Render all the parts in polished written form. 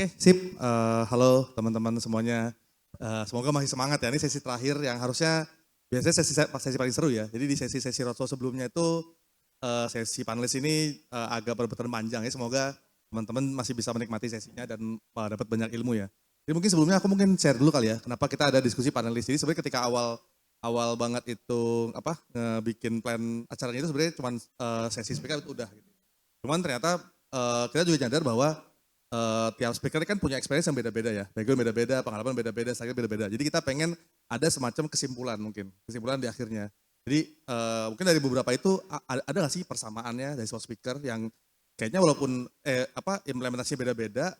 Oke, sip. Halo teman-teman semuanya. Semoga masih semangat ya. Ini sesi terakhir yang harusnya biasanya sesi paling seru ya. Jadi di sesi-sesi roadshow sebelumnya itu sesi panelis ini agak berbetul panjang ya. Semoga teman-teman masih bisa menikmati sesinya dan dapat banyak ilmu ya. Jadi mungkin sebelumnya aku mungkin share dulu kali ya. Kenapa kita ada diskusi panelis. Jadi sebenarnya ketika awal banget itu bikin plan acaranya itu sebenarnya cuma sesi speaker itu udah gitu. Cuman ternyata kita juga nyadar bahwa tiap speaker kan punya experience yang beda-beda ya. Background beda-beda, pengalaman beda-beda, style beda-beda. Jadi kita pengen ada semacam kesimpulan mungkin, kesimpulan di akhirnya. Jadi mungkin dari beberapa itu ada nggak sih persamaannya dari semua speaker yang kayaknya walaupun implementasinya beda-beda,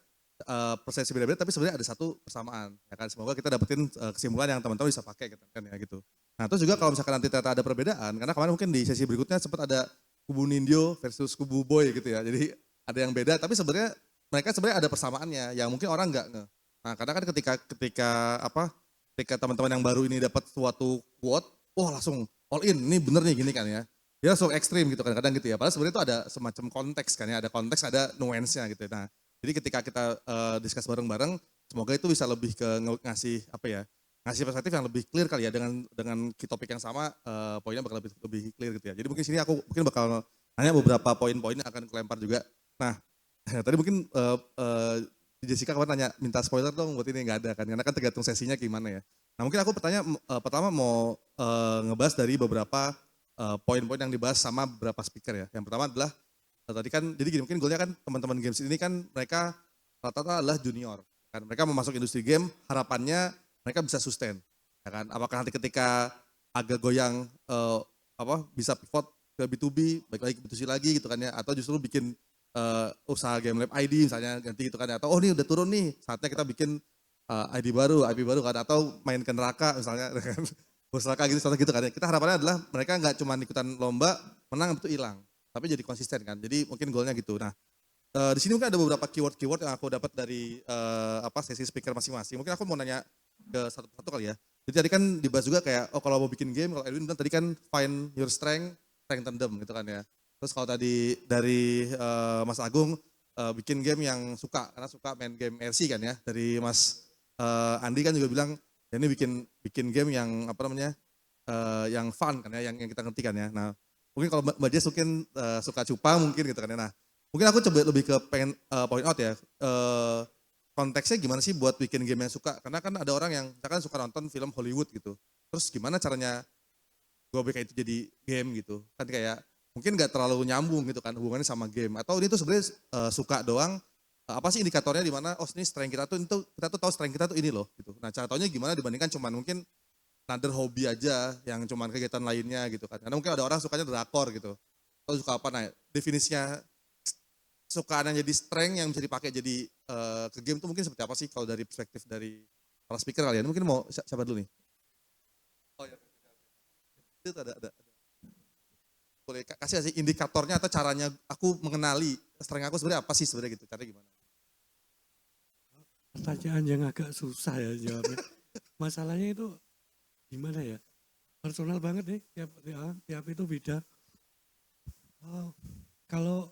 prosesnya beda-beda, tapi sebenarnya ada satu persamaan. Ya kan? Semoga kita dapetin kesimpulan yang teman-teman bisa pakai gitu kan ya gitu. Nah terus juga kalau misalkan nanti ternyata ada perbedaan, karena kemarin mungkin di sesi berikutnya sempat ada kubu Nindyo versus kubu Boy gitu ya. Jadi ada yang beda, tapi sebenarnya mereka sebenarnya ada persamaannya yang mungkin orang nggak nge. Nah, karena kan ketika teman-teman yang baru ini dapat suatu quote, wah langsung all in, ini bener nih gini kan ya. Dia langsung ekstrim gitu kan, kadang gitu ya. Padahal sebenarnya itu ada semacam konteks kan ya, ada konteks, ada nuance-nya gitu. Nah, jadi ketika kita discuss bareng-bareng, semoga itu bisa lebih ke ngasih apa ya, ngasih perspektif yang lebih clear kali ya dengan key topik yang sama, poinnya bakal lebih clear gitu ya. Jadi mungkin sini aku mungkin bakal nanya beberapa poin-poin yang akan kelempar juga. Nah, tadi mungkin Jessica kemarin nanya minta spoiler dong buat ini nggak ada kan karena kan tergantung sesinya gimana ya. Nah mungkin aku bertanya pertama mau ngebahas dari beberapa poin-poin yang dibahas sama beberapa speaker ya. Yang pertama adalah tadi kan jadi gini mungkin goalnya kan teman-teman games ini kan mereka rata-rata adalah junior kan mereka mau masuk industri game harapannya mereka bisa sustain ya kan apakah nanti ketika agak goyang bisa pivot ke B2B baik lagi ke B2C lagi gitu kan ya atau justru bikin usaha game lab ID misalnya ganti gitu kan atau oh ini udah turun nih saatnya kita bikin ID baru, IP baru kan atau main ke neraka misalnya kan bos neraka gitu gitu kan ya. Kita harapannya adalah mereka nggak cuma ikutan lomba menang itu hilang tapi jadi konsisten kan. Jadi mungkin goalnya gitu. Nah di sini mungkin ada beberapa keyword yang aku dapat dari sesi speaker masing-masing. Mungkin aku mau nanya ke satu-satu kali ya. Jadi tadi kan dibahas juga kayak oh kalau mau bikin game kalau Edwin bilang tadi kan find your strength, strengthen them gitu kan ya. Terus kalau tadi dari Mas Agung bikin game yang suka karena suka main game RC kan ya. Dari Mas Andi kan juga bilang ya ini bikin game yang yang fun kan ya, yang kita ngerti kan ya. Nah mungkin kalau Mbak Jess mungkin suka cupa mungkin gitu kan ya. Nah mungkin aku coba lebih ke pengen point out ya. Konteksnya gimana sih buat bikin game yang suka? Karena kan ada orang yang misalkan suka nonton film Hollywood gitu. Terus gimana caranya gue bikin itu jadi game gitu? Kan kayak mungkin gak terlalu nyambung gitu kan hubungannya sama game. Atau ini tuh sebenarnya suka doang. Apa sih indikatornya di mana? Oh ini strength kita tuh kita tuh tahu strength kita tuh ini loh gitu. Nah cara taunya gimana dibandingkan cuman mungkin another hobi aja yang cuman kegiatan lainnya gitu kan. Karena mungkin ada orang sukanya drakor gitu. Atau suka apa nah definisinya sukaan yang jadi strength yang bisa dipakai jadi ke game itu mungkin seperti apa sih kalau dari perspektif dari para speaker kalian? Mungkin mau siapa dulu nih? Oh ya, itu ada. Boleh kasih sih indikatornya atau caranya aku mengenali strength aku sebenarnya apa sih sebenarnya gitu? Caranya gimana? Pertanyaan yang agak susah ya jawabnya. Masalahnya itu gimana ya? Personal banget nih, tiap itu beda. Oh, kalau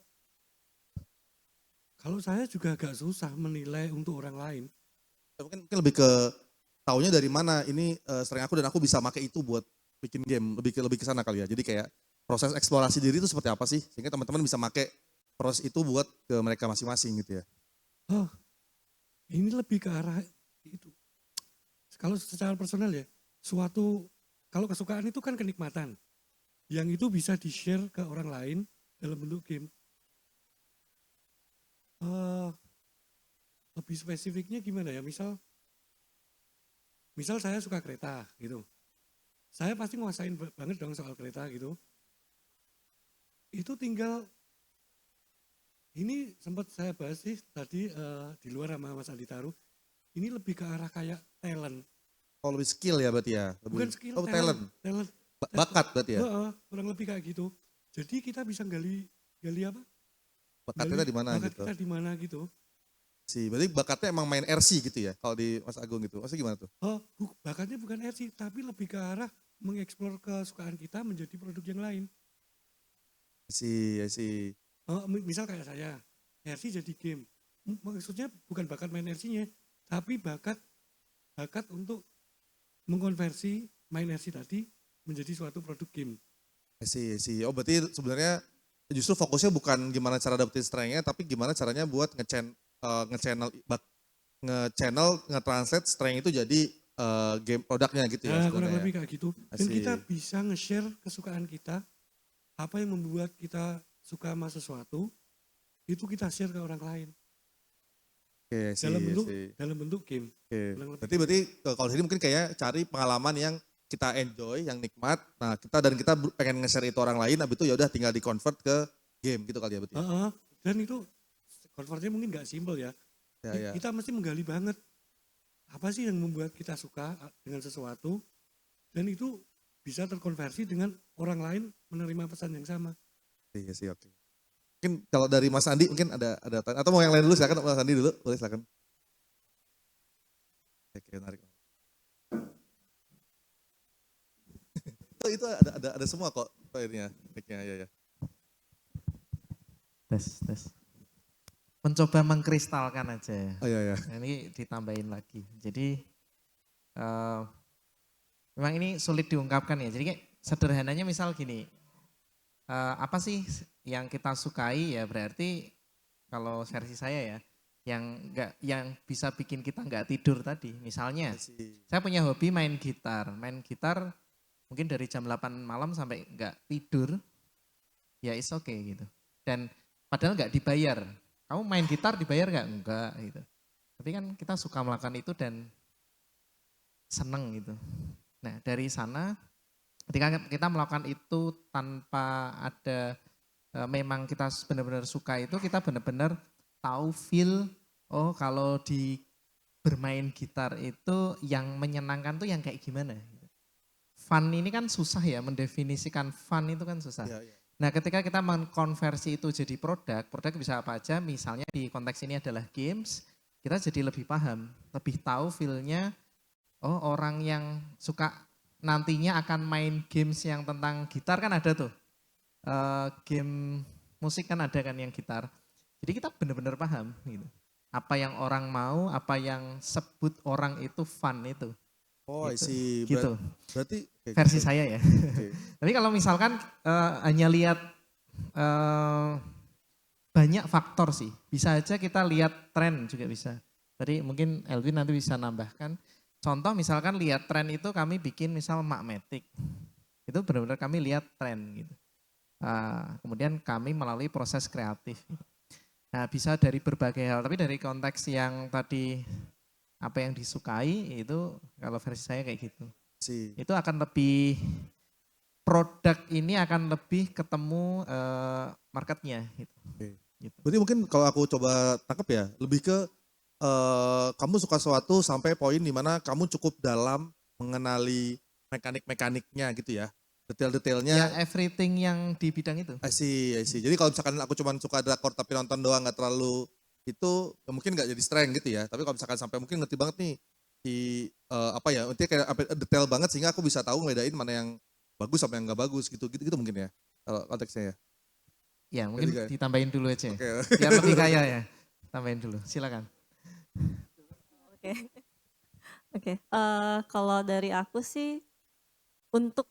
kalau saya juga agak susah menilai untuk orang lain. Mungkin lebih ke taunya dari mana ini strength aku dan aku bisa pakai itu buat bikin game lebih ke sana kali ya. Jadi kayak proses eksplorasi diri itu seperti apa sih sehingga teman-teman bisa pakai proses itu buat ke mereka masing-masing gitu ya. Oh, ini lebih ke arah itu. Kalau secara personal ya, kalau kesukaan itu kan kenikmatan. Yang itu bisa di-share ke orang lain dalam bentuk game. Uh, Lebih spesifiknya gimana ya? Misal saya suka kereta gitu. Saya pasti nguasain banget dong soal kereta gitu. Itu tinggal ini sempat saya bahas sih tadi di luar sama Mas Andi Taruh. Ini lebih ke arah kayak talent. Oh lebih skill ya berarti ya, Bukan lebih skill, oh talent, talent. bakat berarti ya. Kurang lebih kayak gitu. Jadi kita bisa gali apa? Bakatnya Gali di mana bakat gitu. kita di mana gitu. Berarti bakatnya emang main RC gitu ya kalau di Mas Agung gitu. Maksudnya gimana tuh? Oh, bakatnya bukan RC, tapi lebih ke arah mengeksplor kesukaan kita menjadi produk yang lain. I see. Misal kayak saya, RC jadi game. maksudnya bukan bakat main RC-nya, tapi bakat bakat untuk mengkonversi main RC tadi menjadi suatu produk game. I see. Oh berarti sebenarnya justru fokusnya bukan gimana cara dapetin strength-nya, tapi gimana caranya buat nge-channel, nge-channel, nge-translate strength itu jadi game produknya gitu ya Nah, kurang sebenarnya ya. lebih kayak gitu. I Dan kita see. bisa nge-share kesukaan kita, apa yang membuat kita suka sama sesuatu, itu kita share ke orang lain Oke, dalam bentuk game. Oke. Kurang lebih Berarti kalau di sini mungkin kayak cari pengalaman yang kita enjoy, yang nikmat. Nah, kita pengen nge-share itu orang lain, habis itu ya udah tinggal di-convert ke game gitu kali ya berarti. Ya? Heeh. Dan itu konversinya mungkin nggak simpel ya. Ya. Kita mesti menggali banget apa sih yang membuat kita suka dengan sesuatu, dan itu bisa terkonversi dengan orang lain menerima pesan yang sama. Iya sih, oke. Mungkin kalau dari Mas Andi mungkin ada atau mau yang lain dulu, silakan Mas Andi dulu, boleh silakan. Oke, menarik. Itu ada semua kok akhirnya, mic-nya ya. Tes. Mencoba mengkristalkan aja. Oh iya. Nah, ini ditambahin lagi. Jadi memang ini sulit diungkapkan ya. Jadi kayak sederhananya misal gini, apa sih yang kita sukai ya, berarti kalau versi saya ya, yang bisa bikin kita nggak tidur tadi. Misalnya, saya punya hobi main gitar mungkin dari jam 8 malam sampai nggak tidur, ya it's okay gitu. Dan padahal nggak dibayar. Kamu main gitar dibayar nggak? Enggak gitu. Tapi kan kita suka melakukan itu dan seneng gitu. Nah dari sana ketika kita melakukan itu tanpa ada memang kita benar-benar suka itu, kita benar-benar tahu feel, oh kalau di bermain gitar itu yang menyenangkan tuh yang kayak gimana. Fun ini kan susah ya, mendefinisikan fun itu kan susah. Iya. Nah ketika kita mengkonversi itu jadi produk bisa apa aja, misalnya di konteks ini adalah games, kita jadi lebih paham, lebih tahu feel-nya, oh orang yang suka nantinya akan main games yang tentang gitar kan ada tuh, game musik kan ada kan yang gitar, jadi kita benar-benar paham gitu. Apa yang orang mau, apa yang sebut orang itu fun itu. Oh, I Gitu. see. Gitu. Berarti Versi saya ya. Okay. Tapi kalau misalkan hanya lihat banyak faktor sih. Bisa aja kita lihat tren juga bisa. Tadi mungkin Elvin nanti bisa nambahkan. Contoh misalkan lihat tren itu kami bikin misal magnetic. Itu benar-benar kami lihat tren gitu. Kemudian kami melalui proses kreatif. Nah bisa dari berbagai hal. Tapi dari konteks yang tadi apa yang disukai itu kalau versi saya kayak gitu. Itu akan lebih, produk ini akan lebih ketemu marketnya gitu. Gitu. Berarti mungkin kalau aku coba tangkap ya, lebih ke kamu suka sesuatu sampai poin dimana kamu cukup dalam mengenali mekaniknya gitu ya, detail-detailnya. Ya everything yang di bidang itu. I see. Jadi kalau misalkan aku cuma suka drakor tapi nonton doang nggak terlalu itu, ya mungkin nggak jadi strength gitu ya. Tapi kalau misalkan sampai mungkin ngerti banget nih di intinya kayak detail banget sehingga aku bisa tahu ngebedain mana yang bagus sama yang nggak bagus gitu mungkin ya kalau konteksnya ya. Ya mungkin ditambahin dulu aja. Okay. Biar lebih kaya ya. Tambahin dulu, silakan. Oke. Kalau dari aku sih untuk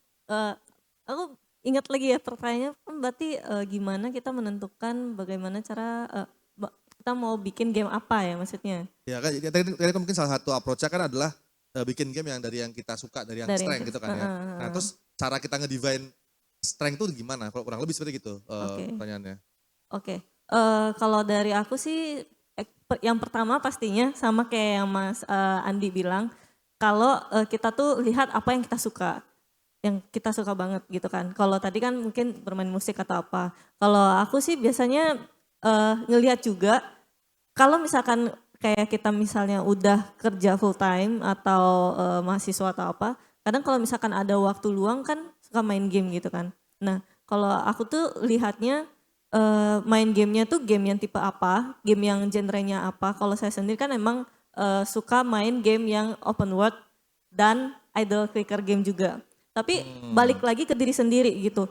aku ingat lagi ya pertanyaannya, berarti gimana kita menentukan bagaimana cara kita mau bikin game apa ya maksudnya? Ya kan tadi mungkin salah satu approach-nya kan adalah bikin game yang dari yang kita suka, dari yang strength gitu kan ya. Nah terus cara kita ngedivine strength itu gimana? Kalau kurang lebih seperti gitu pertanyaannya. Oke. Kalau dari aku sih yang pertama pastinya sama kayak yang Mas Andi bilang, kalau kita tuh lihat apa yang kita suka. Yang kita suka banget gitu kan. Kalau tadi kan mungkin bermain musik atau apa. Kalau aku sih biasanya ngelihat juga, kalau misalkan kayak kita misalnya udah kerja full time atau mahasiswa atau apa, kadang kalau misalkan ada waktu luang kan suka main game gitu kan. Nah kalau aku tuh lihatnya main gamenya tuh game yang tipe apa, game yang genrenya apa. Kalau saya sendiri kan emang suka main game yang open world dan idle clicker game juga. Tapi balik lagi ke diri sendiri gitu.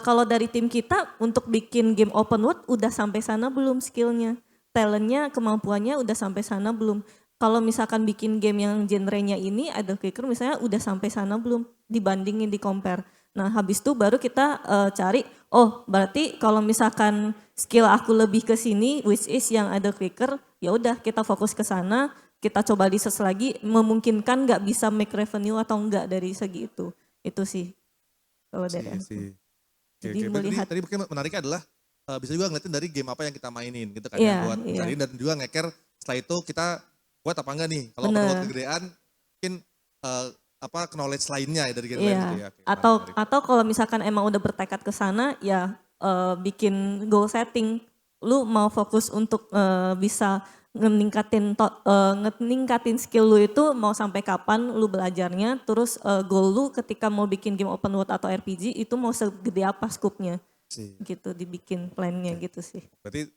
Kalau dari tim kita untuk bikin game open world udah sampai sana belum skillnya? talentnya, kemampuannya udah sampai sana belum. Kalau misalkan bikin game yang genrenya ini idle clicker misalnya udah sampai sana belum, dibandingin di compare. Nah habis itu baru kita cari, oh berarti kalau misalkan skill aku lebih ke sini, which is yang idle clicker, ya udah kita fokus ke sana, kita coba research lagi, memungkinkan nggak bisa make revenue atau enggak dari segi itu. Itu sih kalau dari aku. Sih. Jadi Oke. Berarti melihat, tadi mungkin menariknya adalah bisa juga ngeliatin dari game apa yang kita mainin gitu kan iya, ya buat iya, cariin dan juga ngeker setelah itu kita buat apa enggak nih. Kalau open world bener. kegedean mungkin apa knowledge lainnya ya dari game lain gitu Iya, ya. Oke, menarik, menarik. atau kalau misalkan emang udah bertekad ke sana ya bikin goal setting. Lu mau fokus untuk bisa ngeningkatin skill lu itu mau sampai kapan lu belajarnya, terus goal lu ketika mau bikin game open world atau RPG itu mau segede apa scope-nya Sih. gitu, dibikin plan-nya Oke. gitu sih. Berarti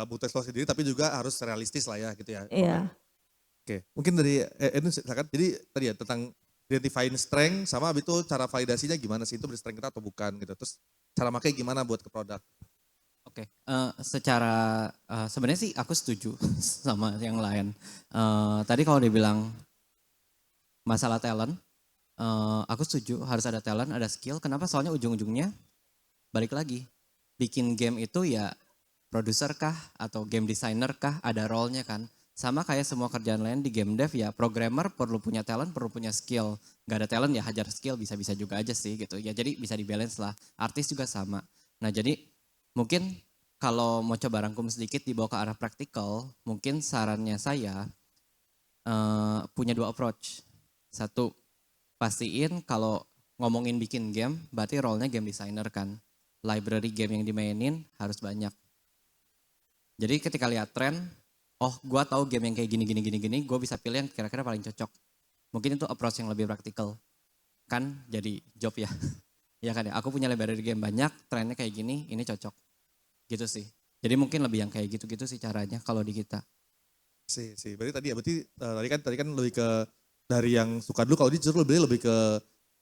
butuh eksplorasi diri tapi juga harus realistis lah ya gitu ya. Iya. Oke, mungkin dari Edun silakan. Jadi tadi ya tentang identifying strength sama habis itu cara validasinya gimana sih itu strength kita atau bukan gitu. Terus cara makanya gimana buat ke produk. Oke, secara sebenarnya sih aku setuju sama yang lain. Tadi kalau dibilang masalah talent, aku setuju harus ada talent, ada skill. Kenapa? Soalnya ujung-ujungnya balik lagi. Bikin game itu ya produser kah atau game designer kah, ada role-nya kan. Sama kayak semua kerjaan lain di game dev ya, programmer perlu punya talent, perlu punya skill. Gak ada talent ya hajar skill, bisa-bisa juga aja sih gitu. Ya jadi bisa dibalance lah. Artis juga sama. Nah jadi mungkin kalau mau coba rangkum sedikit dibawa ke arah praktikal, mungkin sarannya saya punya dua approach. Satu, pastiin kalau ngomongin bikin game, berarti role-nya game designer kan. Library game yang dimainin harus banyak. Jadi ketika lihat tren, oh gue tahu game yang kayak gini, gue bisa pilih yang kira-kira paling cocok. Mungkin itu approach yang lebih praktikal. Kan jadi job ya. Ya kan ya, aku punya library game banyak, trennya kayak gini, ini cocok. Gitu sih. Jadi mungkin lebih yang kayak gitu-gitu sih caranya kalau di kita. Sih. Berarti tadi ya, tadi kan lebih ke dari yang suka dulu. Kalau dia justru lebih ke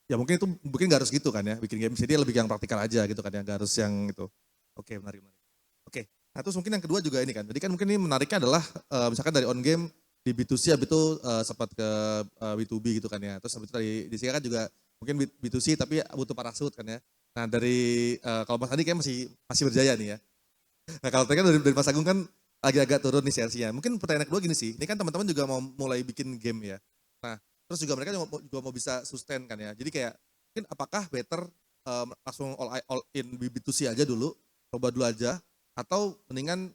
ya mungkin itu mungkin nggak harus gitu kan ya bikin game. Jadi lebih yang praktikal aja gitu kan ya, nggak harus yang itu. Oke, menarik. Oke, nah terus mungkin yang kedua juga ini kan. Jadi kan mungkin ini menariknya adalah misalkan dari on game di B2C habis itu sempat ke B2B gitu kan ya. Terus habis itu tadi di sini kan juga mungkin B2C tapi butuh parasut kan ya. Nah dari kalau Mas Andi kayak masih berjaya nih ya. Nah kalau tadi kan dari Mas Agung kan agak-agak turun nih CRC-nya. Mungkin pertanyaan kedua gini sih, ini kan teman-teman juga mau mulai bikin game ya. Nah terus juga mereka juga mau bisa sustain kan ya. Jadi kayak mungkin apakah better langsung all in B2C aja dulu, coba dulu aja. Atau mendingan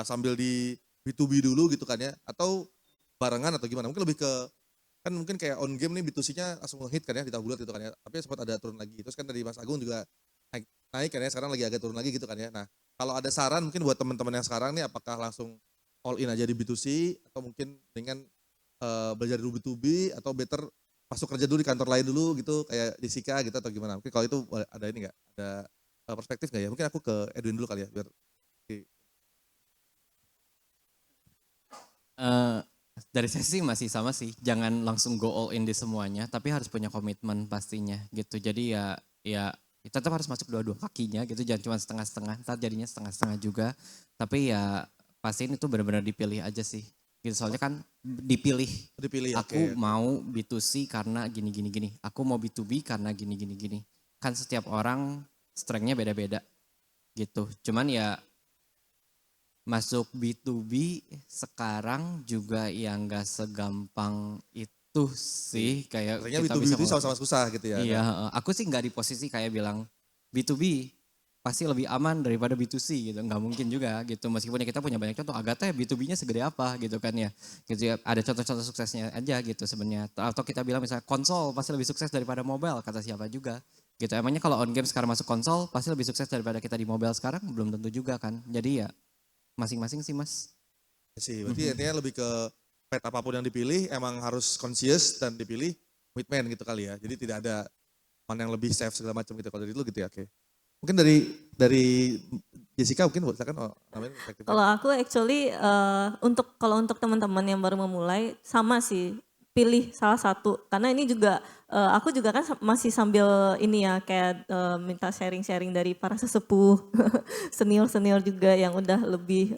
sambil di B2B dulu gitu kan ya. Atau barengan atau gimana. Mungkin lebih ke, kan mungkin kayak on game nih B2C-nya langsung ngehit kan ya, di bulat gitu kan ya. Tapi sempat ada turun lagi. Terus kan dari Mas Agung juga naik kan ya, sekarang lagi agak turun lagi gitu kan ya. Nah kalau ada saran mungkin buat teman-teman yang sekarang nih apakah langsung all in aja di B2C atau mungkin dengan belajar dulu B2B atau better masuk kerja dulu di kantor lain dulu gitu kayak di Sika gitu atau gimana. Mungkin kalau itu ada ini nggak, ada perspektif nggak ya? Mungkin aku ke Edwin dulu kali ya biar. Dari saya sih masih sama sih, jangan langsung go all in di semuanya, tapi harus punya komitmen pastinya gitu. Jadi ya tetap harus masuk dua-dua kakinya gitu, jangan cuma setengah-setengah, ntar jadinya setengah-setengah juga. Tapi ya pastiin itu benar-benar dipilih aja sih. Gitu soalnya kan dipilih. Aku Oke. mau B2C karena gini. Aku mau B2B karena gini. Kan setiap orang strength-nya beda-beda gitu. Cuman ya masuk B2B sekarang juga yang gak segampang itu sih. Kayak Artinya kita B2B bisa itu sama-sama susah gitu ya. Iya, aku sih nggak di posisi kayak bilang B2B pasti lebih aman daripada B2C gitu. Nggak mungkin juga gitu. Meskipun ya kita punya banyak contoh. Agatha ya B2B-nya segede apa gitu kan ya. Gitu ya. Ada contoh-contoh suksesnya aja gitu sebenarnya. Atau kita bilang misalnya konsol pasti lebih sukses daripada mobile. Kata siapa juga. Gitu. Emangnya kalau on game sekarang masuk konsol pasti lebih sukses daripada kita di mobile sekarang? Belum tentu juga kan. Jadi ya masing-masing sih mas. Sih, berarti intinya lebih ke pet apapun yang dipilih emang harus conscious dan dipilih commitment gitu kali ya. Jadi tidak ada mana yang lebih safe segala macam gitu. Kalau dari lu gitu ya, oke. Mungkin dari Jessica mungkin silakan namanya perspektifnya. Kalau aku actually kalau untuk teman-teman yang baru memulai sama sih pilih salah satu. Karena ini juga aku juga kan masih sambil ini ya kayak minta sharing-sharing dari para sesepuh, senior-senior juga yang udah lebih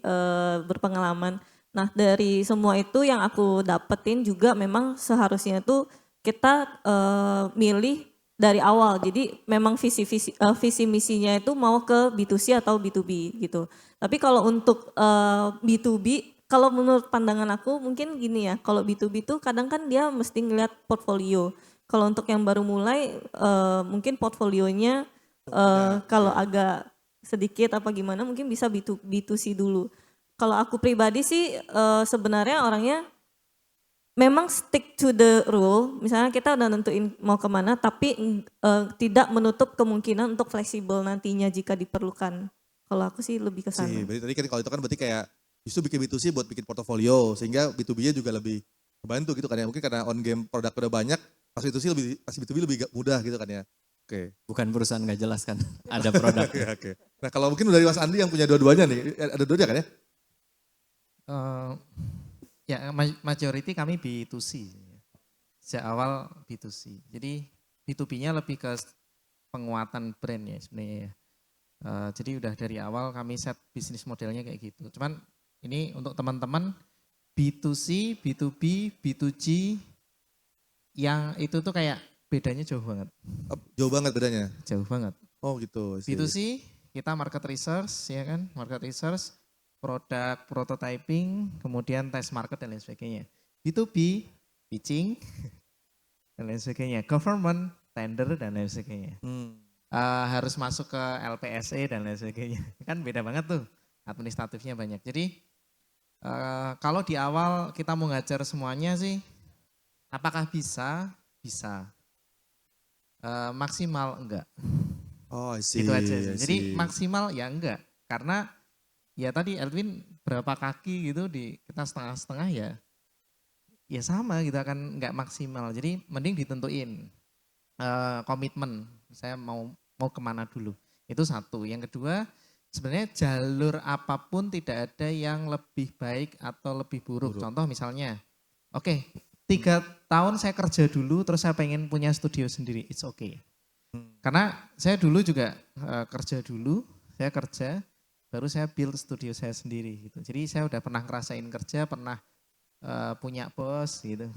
berpengalaman. Nah dari semua itu yang aku dapetin juga memang seharusnya tuh kita milih dari awal. Jadi memang visi misinya itu mau ke B2C atau B2B gitu. Tapi kalau untuk B2B, kalau menurut pandangan aku mungkin gini ya, kalau B2B tuh kadang kan dia mesti ngeliat portfolio. Kalau untuk yang baru mulai mungkin portfolionya kalau agak sedikit apa gimana mungkin bisa B2C dulu. Kalau aku pribadi sih sebenarnya orangnya memang stick to the rule, misalnya kita udah nentuin mau kemana, tapi tidak menutup kemungkinan untuk fleksibel nantinya jika diperlukan. Kalau aku sih lebih ke sana. Berarti tadi kan kalau itu kan berarti kayak justru bikin B2C buat bikin portofolio sehingga B2B-nya juga lebih kebantu gitu kan ya. Mungkin karena on game produk udah banyak, pas B2B lebih mudah gitu kan ya. Oke. Bukan perusahaan nggak jelas kan, ada produk. Oke. Nah kalau mungkin dari Mas Andi yang punya dua-duanya nih, ada dua-duanya kan ya? Ya majority kami B2C. Sejak awal B2C. Jadi B2B-nya lebih ke penguatan brand ya sebenarnya ya. Jadi udah dari awal kami set bisnis modelnya kayak gitu. Cuman ini untuk teman-teman B2C, B2B, B2G yang itu tuh kayak bedanya jauh banget. Jauh banget bedanya? Jauh banget. Oh gitu. B2C kita market research ya kan, market research, produk prototyping, kemudian test market dan lain sebagainya. B2B, pitching, dan lain sebagainya. Government, tender dan lain sebagainya. Harus masuk ke LPSE dan lain sebagainya. Kan beda banget tuh, administratifnya banyak. Jadi kalau di awal kita mau ngajar semuanya sih, apakah bisa? Bisa. Maksimal enggak. Oh I see. Itu aja sih. Jadi maksimal ya enggak. Karena ya tadi Elvin berapa kaki gitu di kita setengah-setengah ya sama gitu akan enggak maksimal. Jadi mending ditentuin komitmen. Saya mau kemana dulu. Itu satu. Yang kedua sebenarnya jalur apapun tidak ada yang lebih baik atau lebih buruk. Contoh misalnya, oke, 3 tahun saya kerja dulu terus saya pengen punya studio sendiri. It's okay. Karena saya dulu juga kerja dulu, saya kerja, baru saya build studio saya sendiri gitu. Jadi saya udah pernah ngerasain kerja, pernah punya bos gitu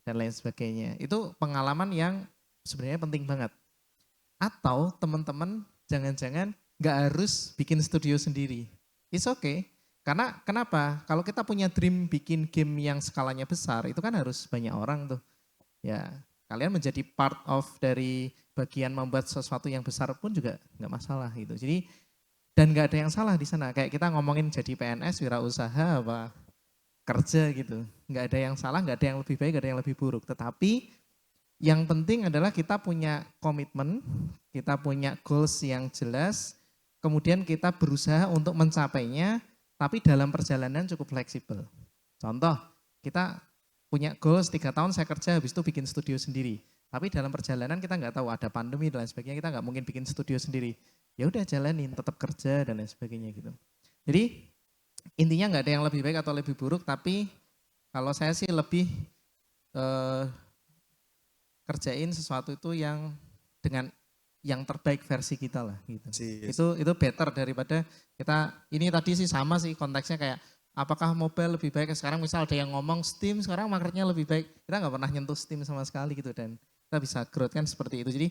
dan lain sebagainya. Itu pengalaman yang sebenarnya penting banget. Atau teman-teman jangan-jangan nggak harus bikin studio sendiri. It's okay. Karena kenapa? Kalau kita punya dream bikin game yang skalanya besar, itu kan harus banyak orang tuh. Ya, kalian menjadi part of dari bagian membuat sesuatu yang besar pun juga nggak masalah gitu. Jadi dan nggak ada yang salah di sana. Kayak kita ngomongin jadi PNS, wirausaha apa kerja gitu. Nggak ada yang salah, nggak ada yang lebih baik, nggak ada yang lebih buruk. Tetapi yang penting adalah kita punya komitmen, kita punya goals yang jelas, kemudian kita berusaha untuk mencapainya, tapi dalam perjalanan cukup fleksibel. Contoh, kita punya goals 3 tahun saya kerja, habis itu bikin studio sendiri. Tapi dalam perjalanan kita nggak tahu ada pandemi dan lain sebagainya, kita nggak mungkin bikin studio sendiri. Ya udah jalanin, tetap kerja dan lain sebagainya gitu. Jadi intinya nggak ada yang lebih baik atau lebih buruk, tapi kalau saya sih lebih kerjain sesuatu itu yang dengan yang terbaik versi kita lah gitu. Itu better daripada kita ini tadi sih sama sih konteksnya kayak apakah mobile lebih baik sekarang misal ada yang ngomong Steam sekarang marketnya lebih baik. Kita nggak pernah nyentuh Steam sama sekali gitu dan kita bisa growth kan seperti itu. Jadi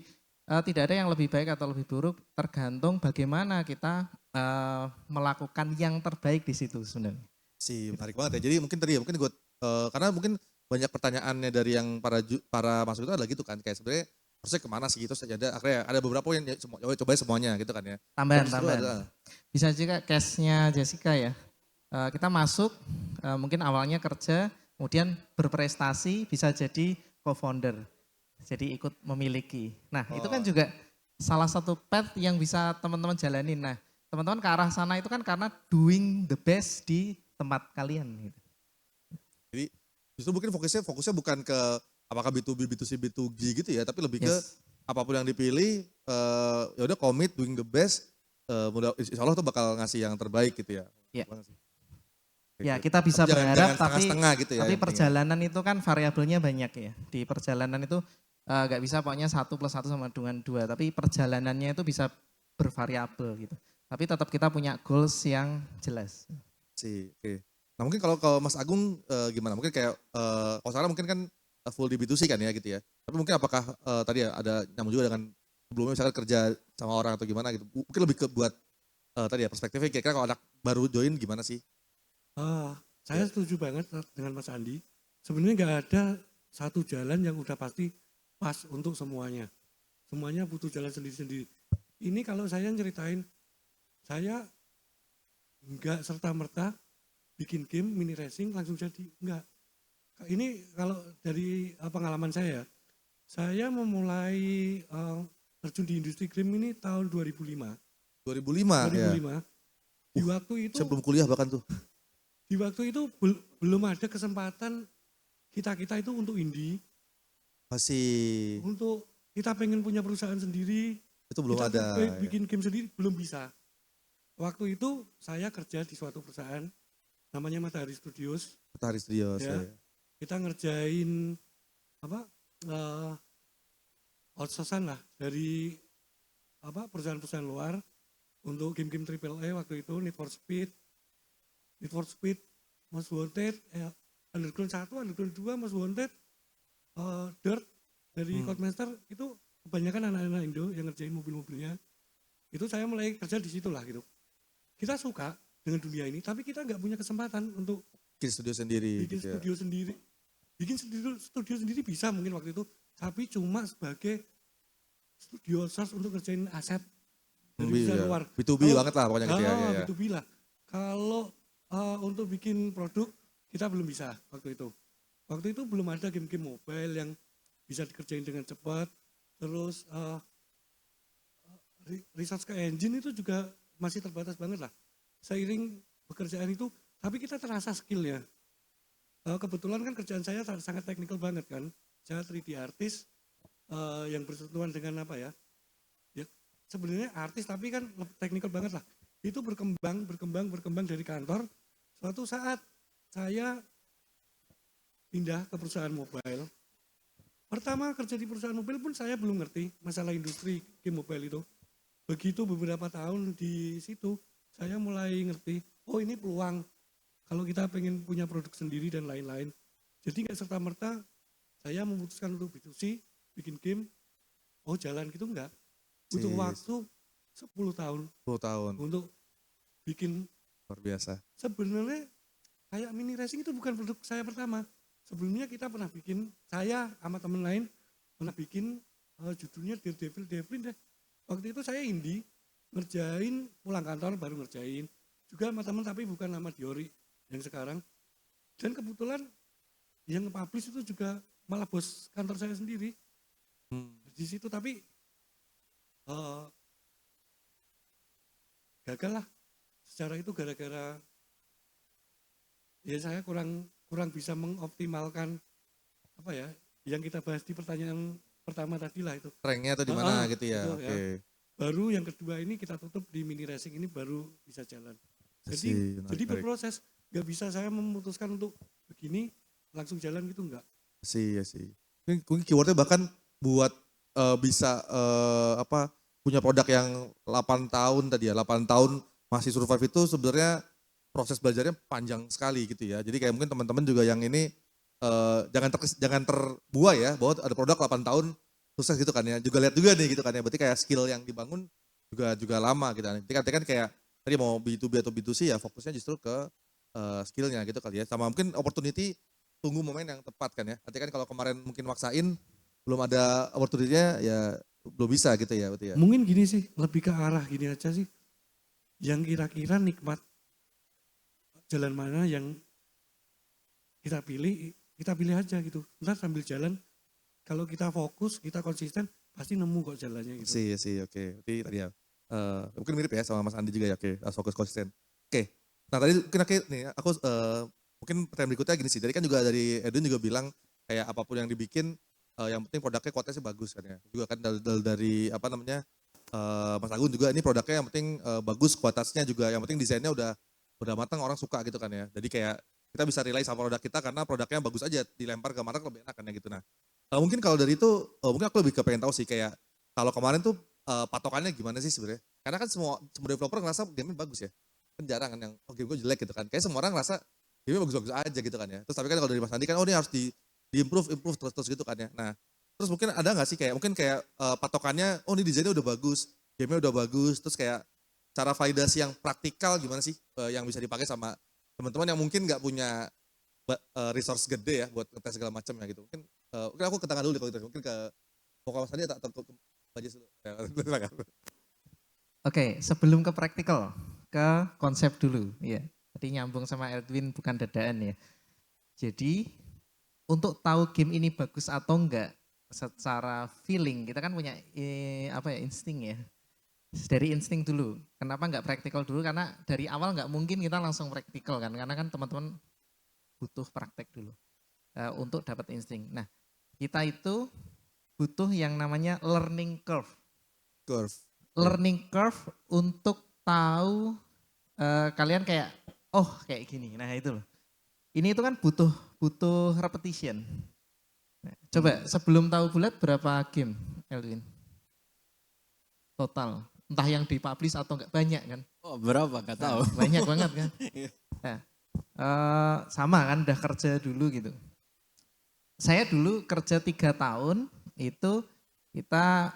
tidak ada yang lebih baik atau lebih buruk tergantung bagaimana kita melakukan yang terbaik di situ sebenarnya. Menarik banget ya. Jadi mungkin tadi ya mungkin gue karena mungkin banyak pertanyaannya dari yang para masuk itu adalah gitu kan kayak sebenarnya harusnya kemana sih gitu saja akhirnya ada beberapa yang coba semuanya gitu kan ya. Tambahan. Bisa juga case-nya Jessica ya. Kita masuk mungkin awalnya kerja kemudian berprestasi bisa jadi co-founder. Jadi ikut memiliki. Nah itu kan juga salah satu path yang bisa teman-teman jalanin. Nah teman-teman ke arah sana itu kan karena doing the best di tempat kalian gitu. Jadi justru mungkin fokusnya bukan ke apakah B2B, B2C, B2G gitu ya, tapi lebih ke apapun yang dipilih, ya udah commit, doing the best, insya Allah tuh bakal ngasih yang terbaik gitu ya. Iya. Oke. Ya, oke. kita bisa Tapi jangan berharap, tapi setengah-setengah gitu ya. tapi yang penting ya. perjalanan itu kan variabelnya banyak ya. Di perjalanan itu nggak bisa pokoknya 1+1 sama dengan 2, tapi perjalanannya itu bisa bervariabel gitu. Tapi tetap kita punya goals yang jelas. Oke. Nah mungkin kalau Mas Agung gimana? Mungkin kayak kalau sekarang mungkin kan full di B2C kan ya gitu ya. Tapi mungkin apakah tadi ya ada nyambung juga dengan sebelumnya misalkan kerja sama orang atau gimana gitu. Mungkin lebih ke buat tadi ya perspektifnya kira-kira kalau anak baru join gimana sih? Saya setuju banget dengan Mas Andi. Sebenarnya nggak ada satu jalan yang udah pasti pas untuk semuanya. Semuanya butuh jalan sendiri-sendiri. Ini kalau saya ceritain, saya nggak serta-merta bikin game mini racing langsung jadi. Enggak. Ini kalau dari pengalaman saya memulai terjun di industri game ini tahun 2005. 2005 ya. 2005. Di waktu itu Sebelum kuliah bahkan tuh. Di waktu itu belum ada kesempatan kita itu untuk indie, Masih untuk kita pengen punya perusahaan sendiri, itu belum kita ada. Ya. bikin game sendiri, belum bisa. Waktu itu saya kerja di suatu perusahaan, namanya Matahari Studios. Matahari Studios Ya. ya. Kita ngerjain outsourcing lah dari perusahaan-perusahaan luar untuk game-game AAA waktu itu, Need for Speed, Most Wanted, Underground 1, Underground 2, Most Wanted, Dirt dari Codemaster itu kebanyakan anak-anak Indo yang ngerjain mobil-mobilnya. Itu saya mulai kerja di situ lah gitu. Kita suka dengan dunia ini, tapi kita nggak punya kesempatan untuk Bikin studio sendiri. bikin gitu ya. studio sendiri. Bikin studio sendiri bisa mungkin waktu itu, tapi cuma sebagai studio source untuk ngerjain aset dari perusahaan Ya. luar. B2B banget lah pokoknya gitu ya. Ya. B2B lah. Kalau untuk bikin produk kita belum bisa waktu itu. Waktu itu belum ada game-game mobile yang bisa dikerjain dengan cepat. Terus resource ke engine itu juga masih terbatas banget lah. Seiring pekerjaan itu, tapi kita terasa skillnya. Kebetulan kan kerjaan saya sangat teknikal banget kan. Saya 3D artist yang bersentuhan dengan apa ya? Ya sebenarnya artis tapi kan teknikal banget lah. Itu berkembang dari kantor. Suatu saat saya pindah ke perusahaan mobile. Pertama kerja di perusahaan mobil pun saya belum ngerti masalah industri game mobile itu. Begitu beberapa tahun di situ, saya mulai ngerti, oh ini peluang kalau kita pengen punya produk sendiri dan lain-lain. Jadi nggak serta-merta saya memutuskan untuk B2C, bikin game, oh jalan gitu enggak. Butuh waktu 10 tahun 10 tahun. untuk bikin. Luar biasa. Sebenarnya kayak mini racing itu bukan produk saya pertama. Sebelumnya kita pernah bikin, saya sama temen lain pernah bikin judulnya Daredevil Devlin deh. Waktu itu saya indie, ngerjain pulang kantor baru ngerjain. Juga sama temen tapi bukan nama Diori yang sekarang. Dan kebetulan yang nge-publish itu juga malah bos kantor saya sendiri. Di situ tapi gagal lah. Secara itu gara-gara ya saya kurang bisa mengoptimalkan apa ya yang kita bahas di pertanyaan pertama tadi lah itu. Ranknya tuh di mana gitu ya. Itu, Oke. Baru yang kedua ini kita tutup di mini racing ini baru bisa jalan. Jadi Menarik. berproses. Gak bisa saya memutuskan untuk begini langsung jalan gitu enggak. Ya sih. Mungkin keywordnya bahkan buat bisa punya produk yang 8 tahun tadi ya, 8 tahun masih survive itu sebenarnya proses belajarnya panjang sekali gitu ya. Jadi kayak mungkin teman-teman juga yang ini jangan terbuai ya bahwa ada produk 8 tahun sukses gitu kan ya. Juga lihat juga nih gitu kan ya. Berarti kayak skill yang dibangun juga lama gitu kan. Jadi kan kayak tadi mau B2B atau B2C ya fokusnya justru ke skillnya gitu kali ya. Sama mungkin opportunity tunggu momen yang tepat kan ya. Nanti kan kalau kemarin mungkin maksain belum ada opportunity-nya ya belum bisa gitu ya berarti ya. Mungkin gini sih, lebih ke arah gini aja sih. Yang kira-kira nikmat jalan mana yang kita pilih aja gitu. Ntar sambil jalan, kalau kita fokus, kita konsisten, pasti nemu kok jalannya gitu. Sih, oke. Berarti tadi ya, mungkin mirip ya sama Mas Andi juga ya, oke, harus fokus konsisten. Oke, nah tadi mungkin nih aku mungkin pertanyaan berikutnya gini sih, tadi kan juga dari Edwin juga bilang kayak apapun yang dibikin, yang penting produknya kualitasnya bagus kan ya. Juga kan dari apa namanya, Mas Agung juga ini produknya yang penting bagus, kualitasnya juga, yang penting desainnya udah udah matang orang suka gitu kan ya. Jadi kayak kita bisa rely sama produk kita karena produknya bagus aja, dilempar ke market lebih enak kan ya gitu. Nah, mungkin kalau dari itu, mungkin aku lebih pengen tahu sih kayak kalau kemarin tuh patokannya gimana sih sebenarnya? Karena kan semua developer ngerasa game bagus ya. Kan jarang kan yang game gue jelek gitu kan. Kayak semua orang ngerasa game bagus-bagus aja gitu kan ya. Terus tapi kan kalau dari Mas Andi kan ini harus improve terus gitu kan ya. Nah, terus mungkin ada nggak sih kayak mungkin kayak patokannya ini desainnya udah bagus, gamenya udah bagus, terus kayak cara validasi yang praktikal gimana sih yang bisa dipakai sama teman-teman yang mungkin nggak punya resource gede ya buat ngetes segala macam ya gitu. Mungkin aku ke tengah dulu deh kalau gitu. Mungkin ke mau Mas Andi atau ke Bajes dulu. Ya, silakan. Oke, sebelum ke praktikal, ke konsep dulu. Ya, tadi nyambung sama Edwin bukan dadaan ya. Jadi untuk tahu game ini bagus atau enggak secara feeling, kita kan punya insting ya. Dari insting dulu. Kenapa enggak praktikal dulu? Karena dari awal enggak mungkin kita langsung praktikal kan. Karena kan teman-teman butuh praktek dulu untuk dapat insting. Nah, kita itu butuh yang namanya learning curve. Learning curve untuk tahu kalian kayak kayak gini. Nah itu loh. Ini itu kan butuh repetition. Nah, coba sebelum tahu bulat berapa game, Elwin? Total. Entah yang dipublish atau enggak banyak kan? Oh, berapa? Gak tahu. Nah, banyak banget kan? Nah, sama kan udah kerja dulu gitu. Saya dulu kerja 3 tahun itu kita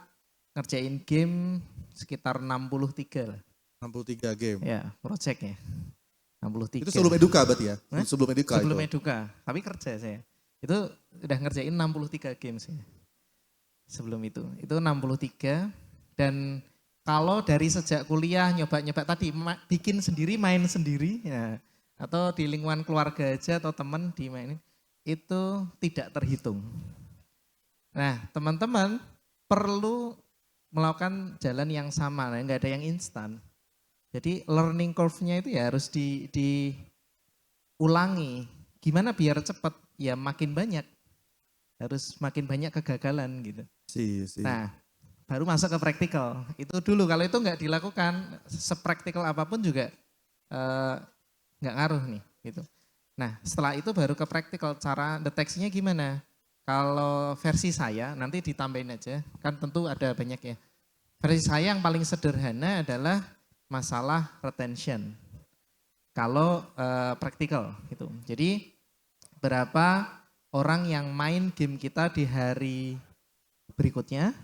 ngerjain game sekitar 63 lah. 63 game. Ya, projectnya. 63. Itu sebelum Eduka berarti ya? Hah? Sebelum Eduka Sebelum itu? Eduka, tapi kerja saya. Itu udah ngerjain 63 games ya. Sebelum itu 63 dan kalau dari sejak kuliah nyoba-nyoba tadi bikin sendiri, main sendiri ya atau di lingkungan keluarga aja atau teman dimainin itu tidak terhitung. Nah, teman-teman perlu melakukan jalan yang sama, nggak ada yang instan. Jadi learning curve-nya itu ya harus diulangi. Gimana biar cepat? Ya makin banyak. Harus makin banyak kegagalan gitu. Nah, baru masuk ke praktikal. Itu dulu, kalau itu nggak dilakukan, sepraktikal apapun juga nggak ngaruh nih. Gitu. Nah, setelah itu baru ke praktikal, cara deteksinya gimana? Kalau versi saya, nanti ditambahin aja, kan tentu ada banyak ya. Versi saya yang paling sederhana adalah masalah retention. Kalau praktikal gitu. Jadi berapa orang yang main game kita di hari berikutnya,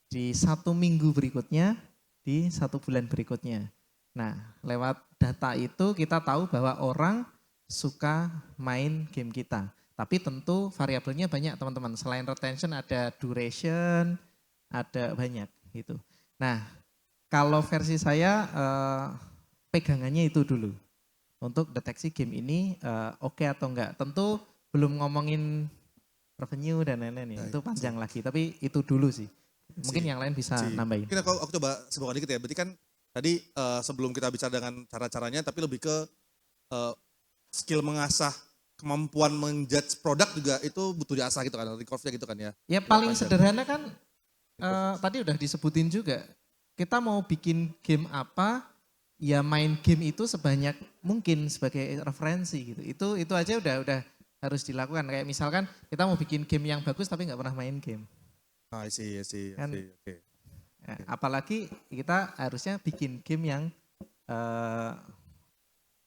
di 1 minggu berikutnya, di 1 bulan berikutnya. Nah, lewat data itu kita tahu bahwa orang suka main game kita. Tapi tentu variabelnya banyak teman-teman. Selain retention ada duration, ada banyak gitu. Nah, kalau versi saya pegangannya itu dulu. Untuk deteksi game ini oke atau enggak. Tentu belum ngomongin revenue dan lain-lain ya. Itu panjang lagi, tapi itu dulu sih. Mungkin yang lain bisa nambahin. Mungkin aku coba sambungkan dikit ya. Berarti kan tadi sebelum kita bicara dengan cara-caranya, tapi lebih ke skill mengasah kemampuan menjudge produk juga itu butuh diasah gitu kan, curve-nya gitu kan ya. Ya paling sederhana kan tadi udah disebutin juga. Kita mau bikin game apa, ya main game itu sebanyak mungkin sebagai referensi gitu. Itu aja udah harus dilakukan. Kayak misalkan kita mau bikin game yang bagus tapi nggak pernah main game. I see. Kan, Okay. Nah, apalagi kita harusnya bikin game yang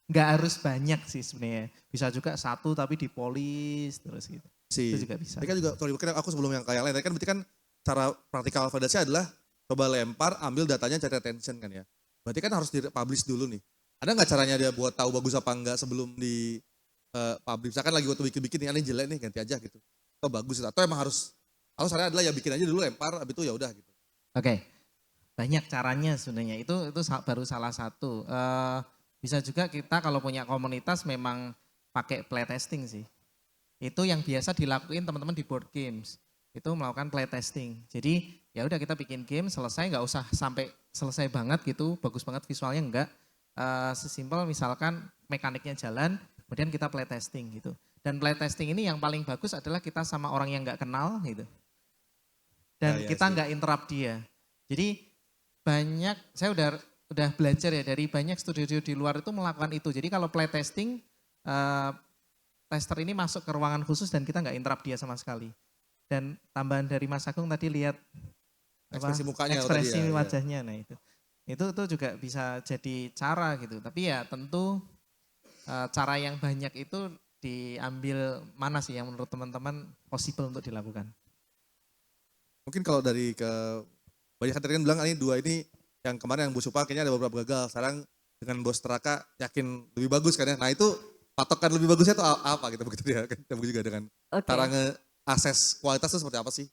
nggak harus banyak sih sebenarnya. Bisa juga 1 tapi dipolis terus gitu. Itu juga bisa. Tapi kan juga, mungkin aku sebelum yang kayak lain, tadi kan berarti kan cara praktikal validasi adalah coba lempar, ambil datanya, cari retention kan ya. Berarti kan harus di-publish dulu nih. Ada nggak caranya dia buat tahu bagus apa enggak sebelum di publish? Misalkan lagi waktu bikin-bikin nih, ini jelek nih, ganti aja gitu. Atau bagus, atau emang harus caranya adalah ya bikin aja dulu, lempar, habis itu ya udah gitu. Oke, banyak caranya sebenarnya. Itu baru salah satu. Bisa juga kita kalau punya komunitas memang pakai playtesting sih. Itu yang biasa dilakuin teman-teman di board games. Itu melakukan playtesting. Jadi ya udah kita bikin game selesai, nggak usah sampai selesai banget gitu, bagus banget visualnya enggak. Sesimpel misalkan mekaniknya jalan, kemudian kita playtesting gitu. Dan playtesting ini yang paling bagus adalah kita sama orang yang nggak kenal gitu. Dan kita nggak interrupt dia. Jadi banyak, saya udah udah belajar ya dari banyak studio di luar itu melakukan itu. Jadi kalau playtesting, tester ini masuk ke ruangan khusus dan kita nggak interrupt dia sama sekali. Dan tambahan dari Mas Agung tadi lihat Ekspresi mukanya ekspresi tadi ya, wajahnya, nah itu juga bisa jadi cara gitu. Tapi ya tentu cara yang banyak itu diambil mana sih yang menurut teman-teman possible untuk dilakukan? Mungkin kalau dari ke banyak kan tadi kan bilang ini dua ini yang kemarin yang Bu Supa kayaknya ada beberapa gagal. Sekarang dengan Bos Teraka yakin lebih bagus kan ya. Nah itu patokan lebih bagusnya itu apa gitu begitu ya. Kita juga dengan Oke. cara nge-akses kualitas itu seperti apa sih?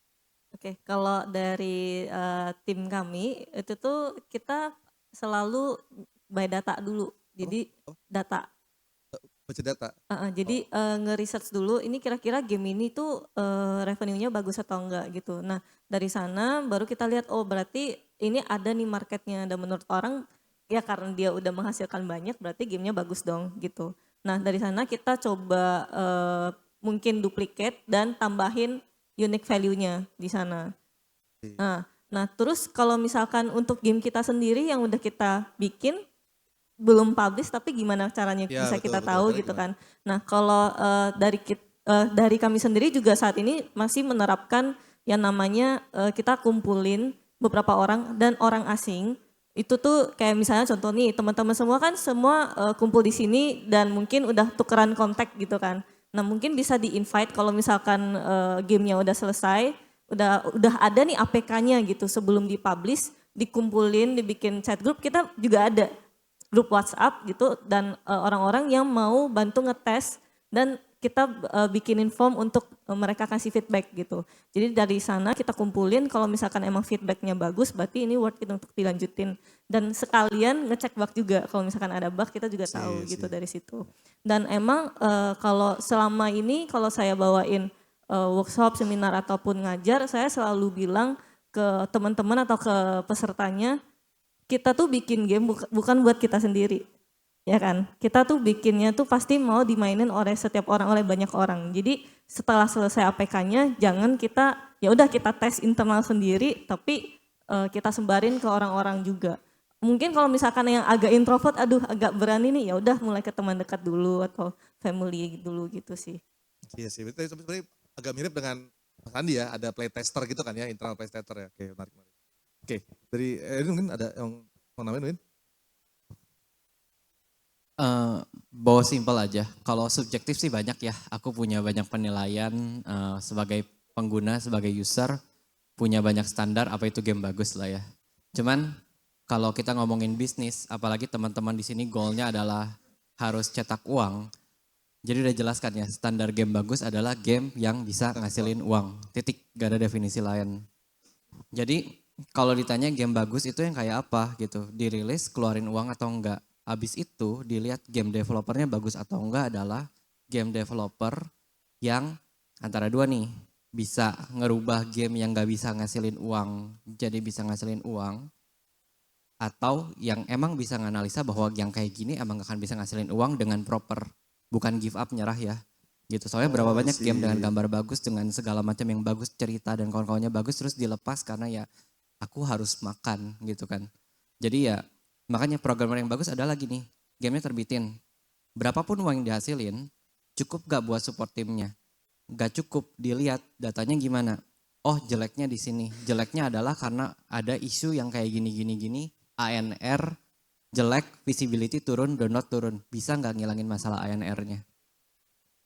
Oke, kalau dari tim kami itu tuh kita selalu by data dulu. Jadi data. Baca data. Jadi nge-research dulu ini kira-kira game ini tuh revenue-nya bagus atau enggak gitu. Nah dari sana baru kita lihat oh berarti ini ada nih marketnya dan menurut orang ya karena dia udah menghasilkan banyak berarti gamenya bagus dong gitu. Nah dari sana kita coba mungkin duplicate dan tambahin unique value-nya di sana. Nah terus kalau misalkan untuk game kita sendiri yang udah kita bikin belum publish tapi gimana caranya Ya, bisa betul, kita betul. tahu Caranya gitu gimana? kan. Nah kalau dari kami sendiri juga saat ini masih menerapkan yang namanya kita kumpulin beberapa orang dan orang asing. Itu tuh kayak misalnya contoh nih teman-teman semua kan semua kumpul di sini dan mungkin udah tukeran kontak gitu kan. Nah mungkin bisa di-invite kalau misalkan gamenya udah selesai, udah ada nih APK-nya gitu sebelum dipublish, dikumpulin, dibikin chat group, kita juga ada grup WhatsApp gitu dan orang-orang yang mau bantu ngetes dan kita bikinin form untuk mereka kasih feedback gitu. Jadi dari sana kita kumpulin kalau misalkan emang feedbacknya bagus berarti ini worth it untuk dilanjutin. Dan sekalian ngecek bug juga kalau misalkan ada bug kita juga tahu gitu dari situ. Dan emang kalau selama ini kalau saya bawain workshop, seminar ataupun ngajar saya selalu bilang ke teman-teman atau ke pesertanya kita tuh bikin game bukan buat kita sendiri, ya kan? Kita tuh bikinnya tuh pasti mau dimainin oleh setiap orang, oleh banyak orang. Jadi setelah selesai APK-nya, jangan kita ya udah kita tes internal sendiri, tapi kita sebarin ke orang-orang juga. Mungkin kalau misalkan yang agak introvert, aduh agak berani nih, ya udah mulai ke teman dekat dulu atau family dulu gitu sih. Iya sih, itu sebenarnya agak mirip dengan Mas Andi ya, ada playtester gitu kan ya, internal playtester ya. Oke, menarik. Oke, dari ini mungkin ada yang mau nambahin Win? Bawa simpel aja. Kalau subjektif sih banyak ya. Aku punya banyak penilaian sebagai pengguna, sebagai user, punya banyak standar apa itu game bagus lah ya. Cuman kalau kita ngomongin bisnis, apalagi teman-teman di sini goalnya adalah harus cetak uang. Jadi udah jelaskan ya, standar game bagus adalah game yang bisa ngasilin uang. Titik, gak ada definisi lain. Jadi kalau ditanya game bagus itu yang kayak apa gitu, dirilis keluarin uang atau enggak. Habis itu dilihat game developernya bagus atau enggak adalah game developer yang antara dua nih, bisa ngerubah game yang gak bisa ngasilin uang jadi bisa ngasilin uang, atau yang emang bisa nganalisa bahwa yang kayak gini emang gak akan bisa ngasilin uang dengan proper, bukan give up nyerah ya. Gitu. Soalnya berapa banyak game dengan gambar bagus, dengan segala macam yang bagus, cerita dan kawan-kawannya bagus terus dilepas karena ya aku harus makan gitu kan. Jadi ya makanya programmer yang bagus adalah gini, gamenya terbitin. Berapapun uang yang dihasilin, cukup gak buat support timnya? Gak cukup, dilihat datanya gimana. Oh jeleknya di sini, jeleknya adalah karena ada isu yang kayak gini, ANR jelek, visibility turun, download turun. Bisa gak ngilangin masalah ANR-nya?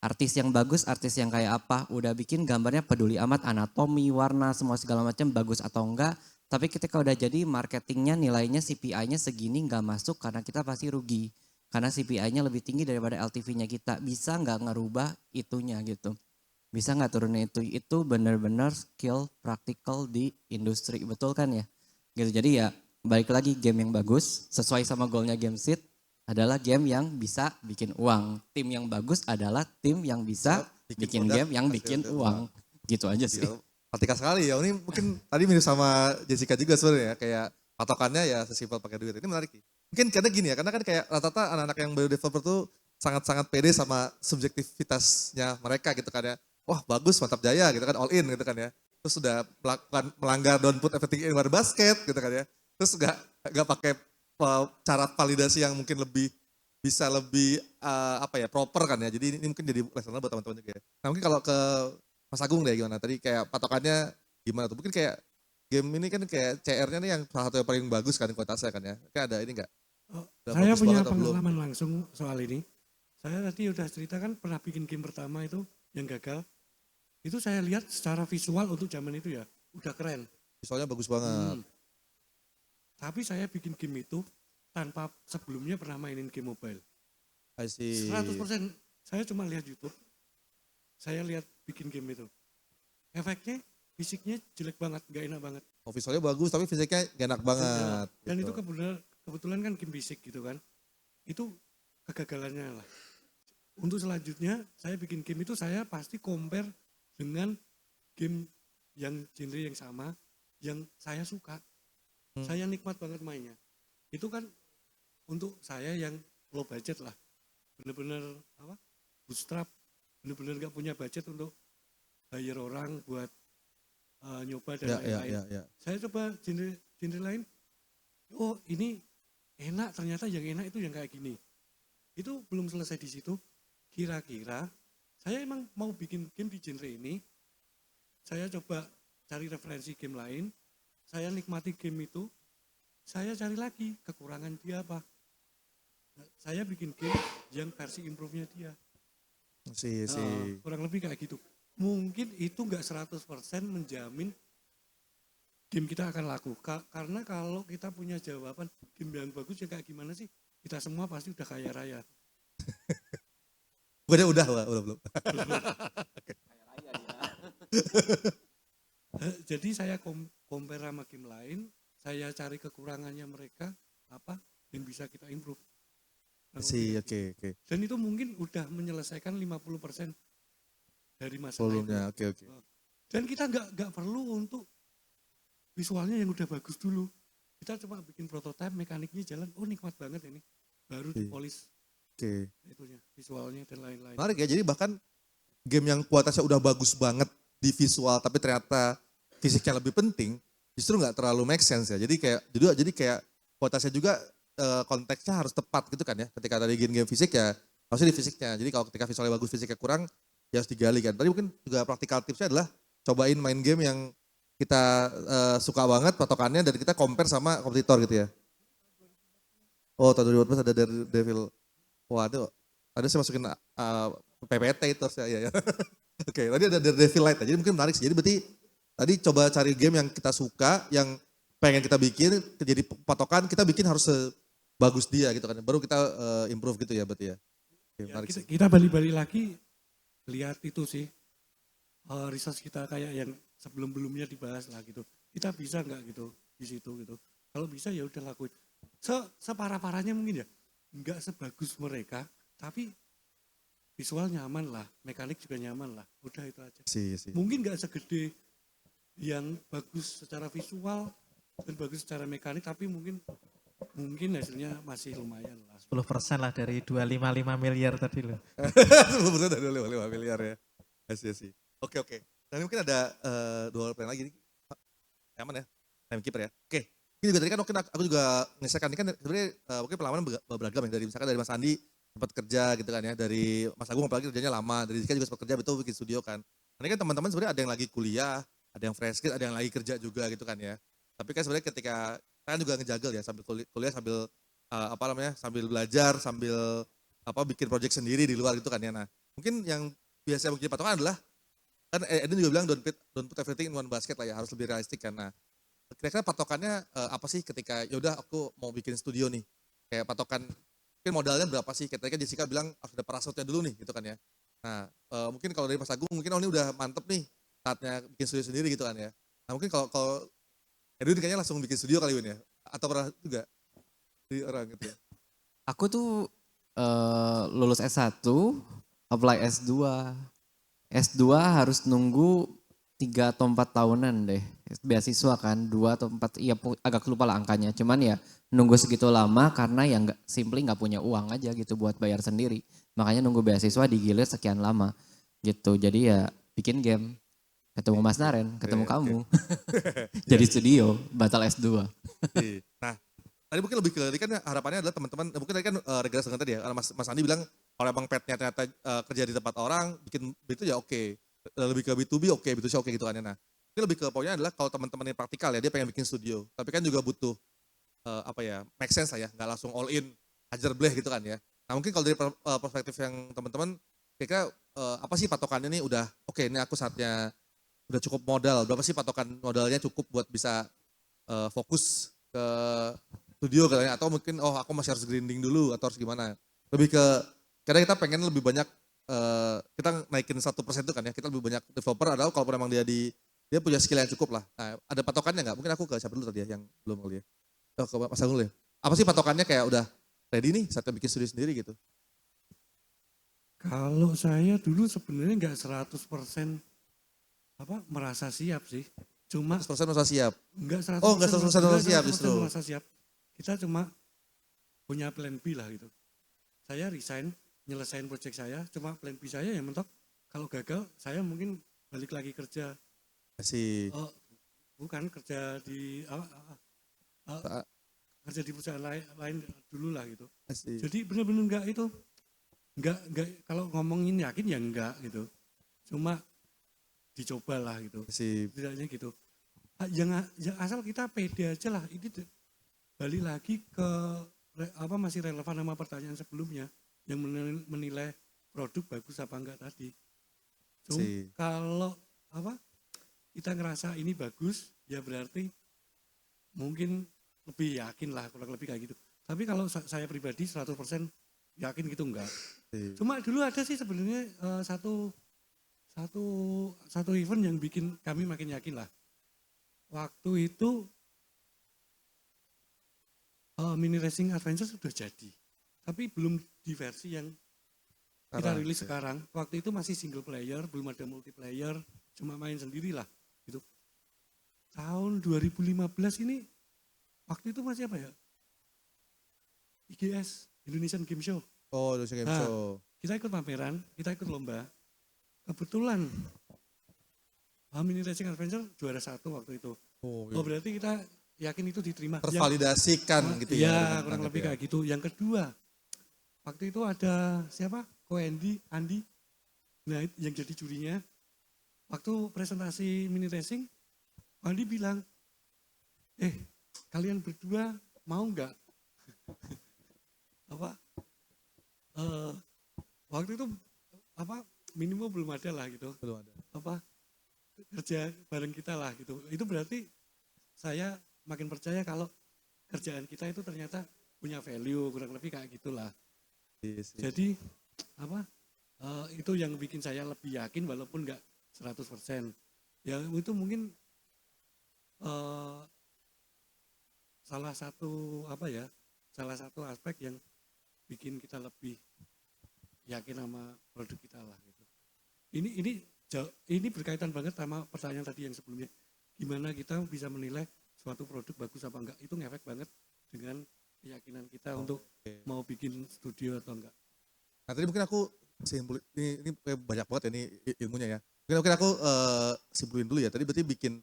Artis yang bagus, artis yang kayak apa, udah bikin gambarnya peduli amat, anatomi, warna, semua segala macam bagus atau enggak. Tapi ketika udah jadi marketingnya nilainya CPI-nya segini nggak masuk karena kita pasti rugi. Karena CPI-nya lebih tinggi daripada LTV-nya kita. Bisa nggak ngerubah itunya gitu. Bisa nggak turunin itu. Itu benar-benar skill praktikal di industri. Betul kan ya? Gitu. Jadi ya balik lagi game yang bagus sesuai sama goalnya Gamesit adalah game yang bisa bikin uang. Tim yang bagus adalah tim yang bisa bikin game yang bikin uang. Gitu aja sih. Praktikal sekali ya, ini mungkin tadi mirip sama Jessica juga sebenarnya ya, kayak patokannya ya sesimpel pakai duit. Ini menarik nih. Mungkin karena gini ya, karena kan kayak rata-rata anak-anak yang baru developer tuh sangat-sangat pede sama subjektivitasnya mereka gitu kan ya. Wah bagus, mantap jaya gitu kan, all in gitu kan ya. Terus sudah melakukan melanggar don't put everything in one basket gitu kan ya. Terus gak pakai cara validasi yang mungkin bisa lebih apa ya proper kan ya. Jadi ini mungkin jadi lesson buat teman-teman juga ya. Nah mungkin kalau ke Mas Agung deh gimana tadi kayak patokannya gimana tuh? Mungkin kayak game ini kan kayak CR-nya nih yang salah satu yang paling bagus kan kualitasnya kan ya. Kan ada ini enggak? Oh, Udah saya bagus punya banget atau belum? pengalaman langsung soal ini. Saya tadi udah cerita kan pernah bikin game pertama itu yang gagal. Itu saya lihat secara visual untuk zaman itu ya udah keren. Visualnya bagus banget. Hmm. Tapi saya bikin game itu tanpa sebelumnya pernah mainin game mobile. I see. 100% saya cuma lihat YouTube. Saya lihat bikin game itu. Efeknya, fisiknya jelek banget, gak enak banget. Oh, visualnya bagus tapi fisiknya gak enak banget. Dan gitu. itu kebetulan kan game fisik gitu kan. Itu kegagalannya lah. Untuk selanjutnya saya bikin game itu saya pasti compare dengan game yang genre yang sama, yang saya suka. Saya nikmat banget mainnya. Itu kan untuk saya yang low budget lah. Bener-bener bootstrap, bener-bener gak punya budget untuk bayar orang buat nyoba dan Ya, lain-lain. ya. Saya coba genre lain, oh ini enak, ternyata yang enak itu yang kayak gini. Itu belum selesai di situ. Kira-kira saya emang mau bikin game di genre ini, saya coba cari referensi game lain, saya nikmati game itu, saya cari lagi kekurangan dia apa. Nah, saya bikin game yang versi improve-nya dia. Si. Kurang lebih kayak gitu. Mungkin itu nggak 100% menjamin game kita akan laku. Karena kalau kita punya jawaban game yang bagus ya kayak gimana sih, kita semua pasti udah kaya raya. Udah belum. Jadi saya compare sama game lain, saya cari kekurangannya mereka, apa yang bisa kita improve. Nah, Oke. Dan itu mungkin udah menyelesaikan 50% dari masalah Volumenya, itu. oke. Dan kita nggak perlu untuk visualnya yang udah bagus dulu. Kita cuma bikin prototipe, mekaniknya jalan, oh nikmat banget ini. Baru dipolis Oke. itunya, visualnya dan lain-lain. Menarik ya, jadi bahkan game yang kualitasnya udah bagus banget di visual tapi ternyata fisiknya lebih penting, justru nggak terlalu make sense ya. Jadi kayak kualitasnya juga konteksnya harus tepat gitu kan ya. Ketika tadi game fisik ya harusnya di fisiknya. Jadi kalau ketika visualnya bagus fisiknya kurang ya harus digali kan. Tadi mungkin juga praktikal tipsnya adalah cobain main game yang kita suka banget patokannya dan kita compare sama kompetitor gitu ya. Oh tahun 2014 ada Daredevil. Wah ada saya masukin PPT itu ya. Oke, tadi ada Daredevil Light. Jadi mungkin menarik sih. Jadi berarti tadi coba cari game yang kita suka, yang pengen kita bikin, jadi patokan kita bikin harus sebagus dia gitu kan. Baru kita improve gitu ya berarti ya. Oke, Ya, menarik sih. kita balik-balik lagi lihat itu sih research kita kayak yang sebelum-belumnya dibahas lah gitu. Kita bisa nggak gitu di situ gitu. Kalau bisa ya udah lakuin. Separah-parahnya mungkin ya nggak sebagus mereka, tapi visual nyaman lah, mekanik juga nyaman lah. Udah itu aja. Sih. Mungkin nggak segede yang bagus secara visual dan bagus secara mekanik, tapi mungkin hasilnya masih lumayan lah. 10% lah dari 255 miliar tadi loh. 10% dari 5 miliar ya. Sih. Oke. Dan mungkin ada dua plan lagi nih. Aman ya, timekeeper ya. Oke. Ini juga tadi kan mungkin aku juga ngesekan ini kan sebenarnya mungkin pengalaman beragam ya. Misalkan dari Mas Andi sempat kerja gitu kan ya. Dari Mas Agung apalagi kerjanya lama. Dari Zika juga sempat kerja betul bikin studio kan. Ini kan teman-teman sebenarnya ada yang lagi kuliah, ada yang fresh grade, ada yang lagi kerja juga gitu kan ya. Tapi kan sebenarnya ketika kan juga ngejagel ya sambil kuliah sambil sambil belajar, sambil bikin project sendiri di luar gitu kan ya. Nah, mungkin yang biasa mungkin patokan adalah kan Edwin juga bilang don't put everything in one basket lah ya, harus lebih realistik kan. Nah, kira-kira patokannya apa sih ketika yaudah aku mau bikin studio nih. Kayak patokan mungkin modalnya berapa sih? Ketika Jessica bilang harus ada parasutnya dulu nih gitu kan ya. Nah, mungkin kalau dari Mas Agung mungkin ini udah mantep nih saatnya bikin studio sendiri gitu kan ya. Nah, mungkin kalau Edwin kayaknya langsung bikin studio kali Win ya? Atau pernah juga di orang gitu ya? Aku tuh lulus S1, apply S2. S2 harus nunggu 3 atau 4 tahunan deh. Beasiswa kan, 2 atau 4, iya agak lupa lah angkanya. Cuman ya nunggu segitu lama karena ya simply nggak punya uang aja gitu buat bayar sendiri. Makanya nunggu beasiswa digilir sekian lama gitu. Jadi ya bikin game. Ketemu Mas Naren, ketemu kamu. Jadi studio, batal S2. Nah, tadi mungkin lebih ke, tadi kan harapannya adalah teman-teman, mungkin tadi kan regresi dengan tadi ya, karena Mas Andi bilang kalau emang petnya ternyata kerja di tempat orang, bikin itu ya oke. Lebih ke B2B oke, B2C oke gitu kan ya. Nah, ini lebih ke poinnya adalah kalau teman-teman yang praktikal ya, dia pengen bikin studio. Tapi kan juga butuh apa ya, make sense lah ya, nggak langsung all in, hajar bleh gitu kan ya. Nah mungkin kalau dari perspektif yang teman-teman, kira-kira apa sih patokannya nih udah, oke ini aku saatnya udah cukup modal, berapa sih patokan modalnya cukup buat bisa fokus ke studio katanya, atau mungkin oh aku masih harus grinding dulu atau harus gimana. Lebih ke, karena kita pengen lebih banyak, kita naikin 1% itu kan ya, kita lebih banyak developer adalah kalaupun emang dia punya skill yang cukup lah. Nah, ada patokannya nggak? Mungkin aku ke siapa dulu tadi ya yang belum kali ya. Oh, ke Mas Agung dulu ya. Apa sih patokannya kayak udah ready nih saatnya bikin studio sendiri gitu? Kalau saya dulu sebenarnya nggak 100% merasa siap sih. Cuma 100% masa siap. nggak 100% Oh, nggak 100% merasa siap justru. merasa siap. Kita cuma punya plan B lah gitu. Saya resign, nyelesain project saya, cuma plan B saya ya mentok kalau gagal saya mungkin balik lagi kerja. Masih. Bukan kerja di kerja di perusahaan lain dulu lah gitu. Masih. Jadi benar-benar enggak kalau ngomongin yakin ya enggak gitu. Cuma dicoba lah gitu. Masih. Tidaknya gitu. Yang asal kita pede aja lah. Ini balik lagi ke masih relevan sama pertanyaan sebelumnya yang menilai produk bagus apa enggak tadi. Cuma kalau kita ngerasa ini bagus ya berarti mungkin lebih yakin lah kurang lebih kayak gitu. Tapi kalau saya pribadi 100% yakin gitu enggak. Cuma dulu ada sih sebenarnya satu event yang bikin kami makin yakin lah. Waktu itu Mini Racing Adventure sudah jadi. Tapi belum di versi yang kita rilis sekarang. Waktu itu masih single player, belum ada multiplayer, cuma main sendiri lah. Gitu. Tahun 2015 ini, waktu itu masih apa ya? IGS, Indonesian Game Show. Oh, Indonesian Game Show. Kita ikut pameran, kita ikut lomba. Kebetulan Mini Racing Adventure juara 1 waktu itu. Oh, Oh berarti kita yakin itu diterima. tervalidasikan gitu ya. Iya, kurang lebih kayak gitu. Yang kedua, waktu itu ada siapa? Ko Andi. Nah, yang jadi jurinya. Waktu presentasi Mini Racing, Andi bilang, kalian berdua mau nggak? Waktu itu minimum belum ada lah gitu. Belum ada. Kerja bareng kita lah gitu. Itu berarti saya makin percaya kalau kerjaan kita itu ternyata punya value, kurang lebih kayak gitulah. Yes. Jadi itu yang bikin saya lebih yakin walaupun nggak 100%. Ya itu mungkin salah satu aspek yang bikin kita lebih yakin sama produk kita lah gitu. Ini berkaitan banget sama pertanyaan tadi yang sebelumnya. Gimana kita bisa menilai suatu produk bagus apa enggak? Itu ngefek banget dengan keyakinan kita untuk mau bikin studio atau enggak. Nah tadi mungkin aku simpulin, ini banyak banget ya ini ilmunya ya. Mungkin aku simpulin dulu ya. Tadi berarti bikin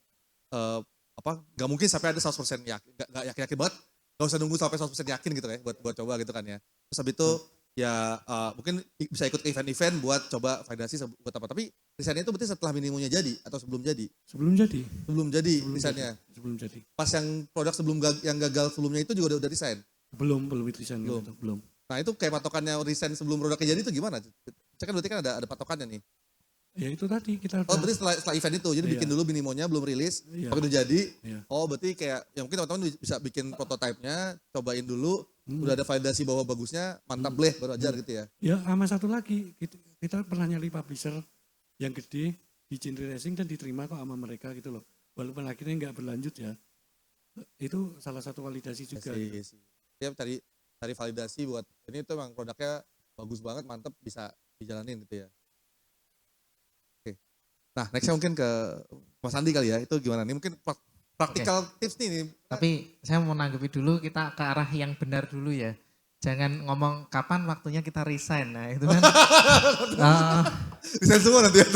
nggak mungkin sampai ada 100% yakin, nggak yakin banget. Nggak usah nunggu sampai 100% yakin gitu ya buat coba gitu kan ya. Terus habis itu ya mungkin bisa ikut ke event-event buat coba validasi buat apa. Tapi desainnya itu berarti setelah minimumnya jadi atau sebelum jadi? Sebelum jadi Desainnya. Sebelum jadi. Pas yang produk yang gagal sebelumnya itu juga udah desain? Belum desain. Belum. Nah itu kayak patokannya desain sebelum produknya jadi itu gimana? Cek kan berarti kan ada patokannya nih. Ya itu tadi kita berarti setelah event itu, jadi bikin dulu minimonya belum rilis, tapi udah jadi. Iya. Oh berarti kayak, ya mungkin teman-teman bisa bikin prototipenya, cobain dulu, udah ada validasi bahwa bagusnya, mantap bleh, baru ajar gitu ya. Ya sama satu lagi, kita pernah nyari publisher yang gede di genre racing dan diterima kok sama mereka gitu loh. Walaupun akhirnya nggak berlanjut ya, itu salah satu validasi juga. Dia cari validasi buat, ini tuh emang produknya bagus banget, mantep, bisa dijalanin gitu ya. Nah, nextnya mungkin ke Mas Andi kali ya, itu gimana nih? Mungkin praktikal tips nih. Tapi saya mau nanggapi dulu, kita ke arah yang benar dulu ya. Jangan ngomong kapan waktunya kita resign. Nah itu kan. Resign semua nanti ya?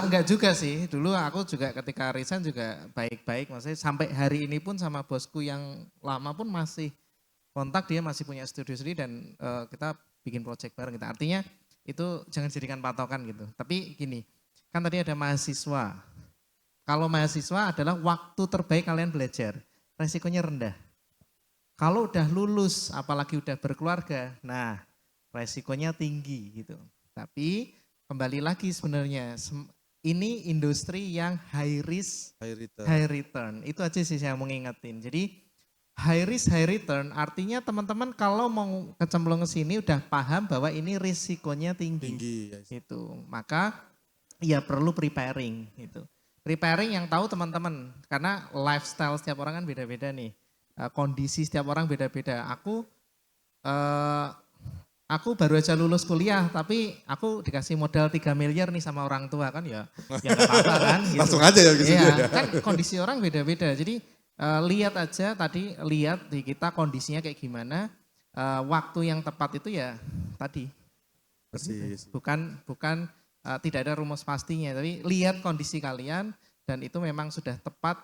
Enggak juga sih, dulu aku juga ketika resign juga baik-baik. Maksudnya sampai hari ini pun sama bosku yang lama pun masih kontak dia masih punya studio sendiri dan kita bikin project bareng gitu. Artinya itu jangan jadikan patokan gitu. Tapi gini, kan tadi ada mahasiswa. Kalau mahasiswa adalah waktu terbaik kalian belajar, resikonya rendah. Kalau udah lulus, apalagi udah berkeluarga, nah resikonya tinggi gitu. Tapi kembali lagi sebenarnya, ini industri yang high risk, high return. Itu aja sih saya mau ngingetin. Jadi high risk, high return artinya teman-teman kalau mau kecemplung ke sini udah paham bahwa ini risikonya tinggi. Ya. Gitu. Maka ya perlu preparing gitu. Preparing yang tahu teman-teman, karena lifestyle setiap orang kan beda-beda nih. Kondisi setiap orang beda-beda. Aku baru aja lulus kuliah, tapi aku dikasih modal 3 miliar nih sama orang tua kan ya gak apa-apa kan. Gitu. Langsung aja ya gitu. Iya, kan kondisi orang beda-beda. Jadi lihat aja tadi, lihat di kita kondisinya kayak gimana. Waktu yang tepat itu ya tadi. Persis. Bukan tidak ada rumus pastinya, tapi lihat kondisi kalian dan itu memang sudah tepat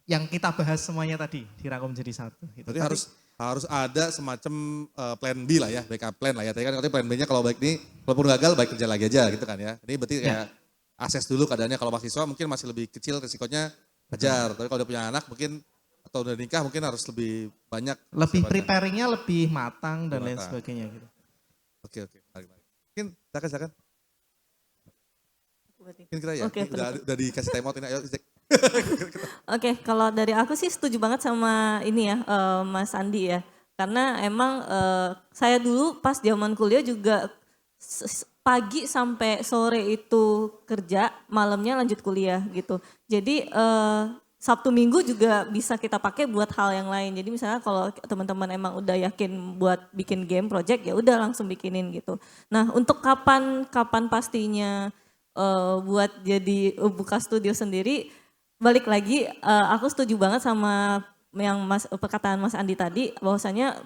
yang kita bahas semuanya tadi dirangkum menjadi satu. Gitu. Jadi harus ada semacam plan B lah ya, backup plan lah ya. Tadi kan katanya plan B-nya kalau baik ini, walaupun gagal baik kerja lagi aja gitu kan ya. Ini berarti kayak akses dulu keadaannya. Kalau mahasiswa mungkin masih lebih kecil risikonya kejar. Tapi kalau udah punya anak mungkin atau udah nikah mungkin harus lebih banyak. Lebih preparingnya lebih matang dan lain sebagainya gitu. Oke. Mungkin silakan. Mungkin kita ya, Oke, udah dikasih time out ini. Ayo Zek. Oke, kalau dari aku sih setuju banget sama ini ya, Mas Andi ya. Karena emang saya dulu pas zaman kuliah juga pagi sampai sore itu kerja, malamnya lanjut kuliah gitu. Jadi Sabtu Minggu juga bisa kita pakai buat hal yang lain. Jadi misalnya kalau teman-teman emang udah yakin buat bikin game project ya udah langsung bikinin gitu. Nah, untuk kapan pastinya buat jadi buka studio sendiri, balik lagi aku setuju banget sama yang perkataan Mas Andi tadi, bahwasanya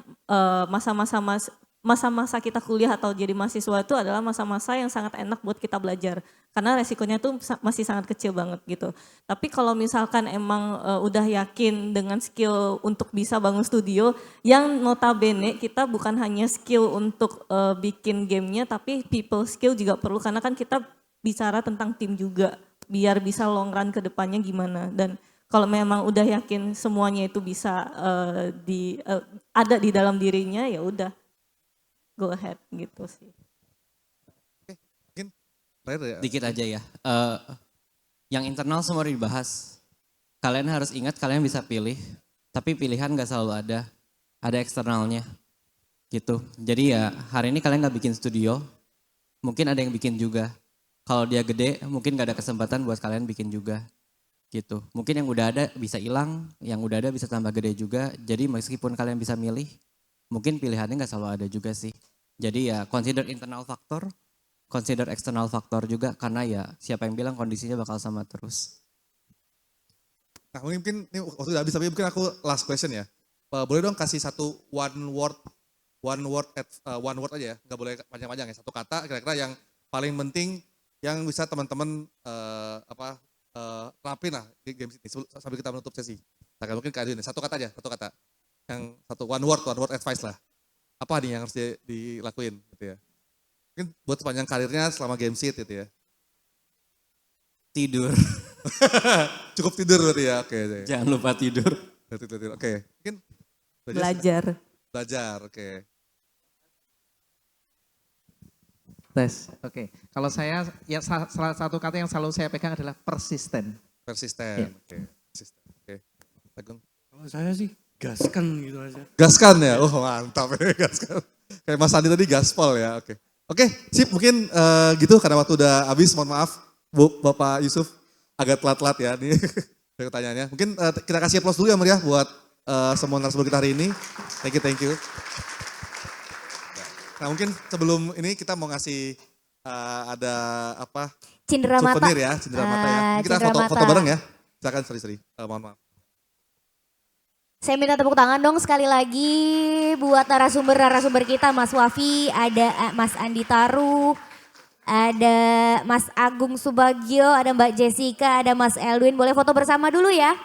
masa-masa kita kuliah atau jadi mahasiswa itu adalah masa-masa yang sangat enak buat kita belajar. Karena resikonya tuh masih sangat kecil banget gitu. Tapi kalau misalkan emang udah yakin dengan skill untuk bisa bangun studio, yang notabene kita bukan hanya skill untuk bikin gamenya, tapi people skill juga perlu. Karena kan kita bicara tentang tim juga, biar bisa long run ke depannya gimana. Dan kalau memang udah yakin semuanya itu bisa ada di dalam dirinya, ya udah go ahead gitu sih. Oke, mungkin terakhir ya. Dikit aja ya. Yang internal semua udah dibahas. Kalian harus ingat kalian bisa pilih, tapi pilihan gak selalu ada eksternalnya gitu. Jadi ya hari ini kalian gak bikin studio, mungkin ada yang bikin juga. Kalau dia gede mungkin gak ada kesempatan buat kalian bikin juga gitu. Mungkin yang udah ada bisa hilang, yang udah ada bisa tambah gede juga. Jadi meskipun kalian bisa milih, mungkin pilihannya gak selalu ada juga sih. Jadi ya consider internal factor, consider external factor juga. Karena ya siapa yang bilang kondisinya bakal sama terus. Nah mungkin ini waktu udah habis tapi mungkin aku last question ya. Boleh dong kasih satu one word aja ya. Gak boleh panjang-panjang ya. Satu kata kira-kira yang paling penting yang bisa teman-teman terapin lah di game ini sambil kita menutup sesi. Nah, mungkin Kak Adrian, satu kata aja, satu kata. Yang satu one word advice lah. Apa nih yang harus dilakuin gitu ya. Mungkin buat sepanjang karirnya selama game seat gitu ya. Tidur. Cukup tidur berarti ya, oke. Jangan lupa tidur. Tidur, oke. Mungkin Belajar, oke. Tes, oke. Kalau saya, ya salah satu kata yang selalu saya pegang adalah persisten. Persisten, oke. Persisten, oke. Agung. Kalau saya sih gaskan gitu aja. Gaskan ya, oh mantap ya gaskan. Kayak Mas Andi tadi gaspol ya, oke. Oke, sip mungkin gitu karena waktu udah habis, mohon maaf Bu, Bapak Yusuf agak telat-telat ya nih pertanyaannya. Mungkin kita kasih aplaus dulu ya Meriah buat semua narasumber kita hari ini. Thank you. Nah mungkin sebelum ini kita mau ngasih ada apa? Cindera mata. Souvenir ya, cindera mata ya. Mungkin kita foto bareng ya. Silakan seri-seri. Mohon maaf. Saya minta tepuk tangan dong sekali lagi buat narasumber kita, Mas Wafi, ada Mas Andi Taru, ada Mas Agung Subagio, ada Mbak Jessica, ada Mas Elwin. Boleh foto bersama dulu ya.